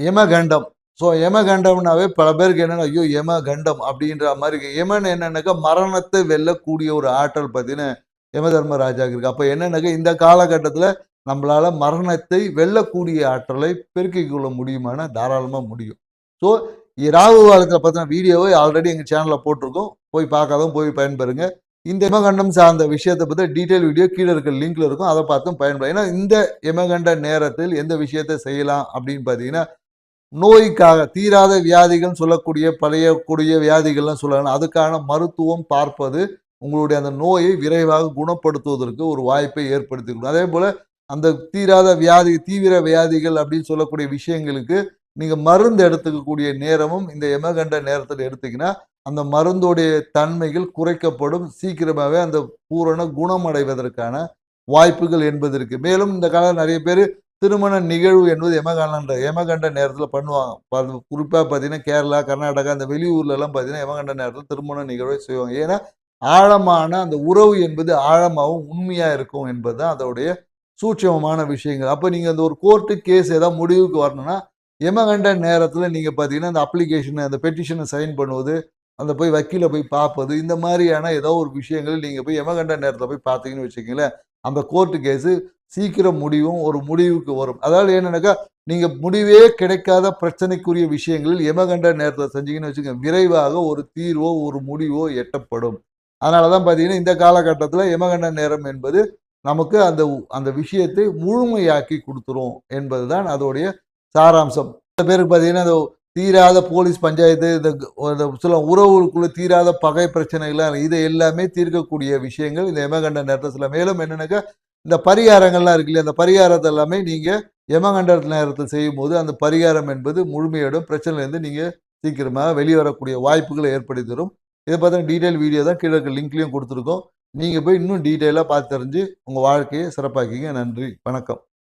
யமகண்டம். ஸோ யமகண்டம்னாவே பல பேருக்கு என்னன்னா, ஐயோ! யமகண்டம் அப்படின்ற மாரி இருக்கு. யமன் என்னன்னாக்கா, மரணத்தை வெல்லக்கூடிய ஒரு ஆற்றல் பார்த்தீங்கன்னா, யமதர்மராஜாவுக்கு இருக்கு. அப்ப என்னன்னாக்கா, இந்த காலகட்டத்தில நம்பளால மரணத்தை வெல்லக்கூடிய ஆற்றலை பெருக்கிக் கொள்ள முடியுமானா, தாராளமா முடியும். ஸோ ராகு காலத்தில பார்த்தீங்கன்னா, வீடியோவை ஆல்ரெடி எங்க சேனல்ல போட்டிருக்கோம். போய் பார்க்காதவங்க போய் பயன்பெறுங்க. இந்த யமகண்டம் சார்ந்த விஷயத்த பத்தி டீட்டெயில் வீடியோ கீழ இருக்க லிங்க்ல இருக்கும். அத பார்த்தும் பயன்பெறும். ஏன்னா, இந்த யமகண்ட நேரத்தில் எந்த விஷயத்த செய்யலாம் அப்படின்னு பார்த்தீங்கன்னா, நோய்க்காக தீராத வியாதிகள்னு சொல்லக்கூடிய பழைய கொடிய வியாதிகள்லாம் சொல்லலாம். அதுக்கான மருத்துவம் பார்ப்பது, உங்களுடைய அந்த நோயை விரைவாக குணப்படுத்துவதற்கு ஒரு வாய்ப்பை ஏற்படுத்தி குடுக்கும். அதேபோல அந்த தீராத வியாதி, தீவிர வியாதிகள் அப்படின்னு சொல்லக்கூடிய விஷயங்களுக்கு, நீங்க மருந்து எடுத்துக்கக்கூடிய நேரமும் இந்த யமகண்ட நேரத்தில எடுத்தீங்கன்னா, அந்த மருந்துடைய தன்மைகள் குறைக்கப்படும். சீக்கிரமாவே அந்த பூரண குணமடைவதற்கான வாய்ப்புகள் என்பது இருக்கு. மேலும் இந்த காலம் நெறைய பேரு திருமண நிகழ்வு என்பது யமகண்ட நேரத்தில பண்ணுவாங்க. குறிப்பா பார்த்தீங்கன்னா, கேரளா, கர்நாடகா இந்த வெளியூர்லலாம் பார்த்தீங்கன்னா, யமகண்ட நேரத்தில திருமண நிகழ்வை செய்வாங்க. ஏன்னா, ஆழமான அந்த உறவு என்பது ஆழமாவும், உண்மையா இருக்கும் என்பது தான் அதோடைய சூட்சமமான விஷயங்கள். அப்ப நீங்க அந்த ஒரு கோர்ட்டு கேஸ் ஏதாவது முடிவுக்கு வரணும்னா, யமகண்ட நேரத்தில நீங்க பார்த்தீங்கன்னா, அந்த அப்ளிகேஷன் அந்த பெட்டிஷன சைன் பண்ணுவது, அந்த போய் வக்கீல போய் பார்ப்பது, இந்த மாரியான ஏதோ ஒரு விஷயங்கள் நீங்க போய் யமகண்ட நேரத்தில போய் பார்த்தீங்கன்னு வச்சுக்கங்களேன், அந்த கோர்ட் கேஸு சீக்கிரம் ஒரு முடிவுக்கு வரும். அதாவது என்னன்னாக்கா, நீங்க முடிவே கிடைக்காத பிரச்சனைக்குரிய விஷயங்களில் யமகண்ட நேரத்தில செஞ்சீங்கன்னு வச்சுக்கங்க, விரைவாக ஒரு தீர்வோ, ஒரு முடிவோ எட்டப்படும். அதனால தான் பார்த்தீங்கன்னா, இந்த காலகட்டத்தில யமகண்ட நேரம் என்பது நமக்கு அந்த அந்த விஷயத்தை முழுமையாக்கி குடுத்துரும் என்பதுதான் அதோடைய சாராம்சம். சில பேருக்கு பார்த்தீங்கன்னா, இந்த தீராத போலீஸ் பஞ்சாயத்து, இந்த சில உறவுகளுக்குள்ள தீராத பகை பிரச்சனைகள்லாம் இதை எல்லாமே தீர்க்கக்கூடிய விஷயங்கள் இந்த யமகண்ட நேரத்தில மேலும் என்னன்னாக்கா, இந்த பரிகாரங்கள்லாம் இருக்கு இல்லையா? அந்த பரிகாரத்த எல்லாமே நீங்க யமகண்ட நேரத்தில செய்யும்போது, அந்த பரிகாரம் என்பது முழுமையடையும். பிரச்சனையிலேருந்து நீங்க சீக்கிரமா வெளிய வரக்கூடிய வாய்ப்புகள ஏற்படுத்தி தரும். இத பத்தின டீட்டெயில் வீடியோ தான் கீழ இருக்க லிங்க்லயும் குடுத்துருக்கோம். நீங்க போய் இன்னும் டீட்டெயிலா பார்த்து தெரிஞ்சு, உங்க வாழ்க்கைய சிறப்பாக்கிங்க. நன்றி. வணக்கம்.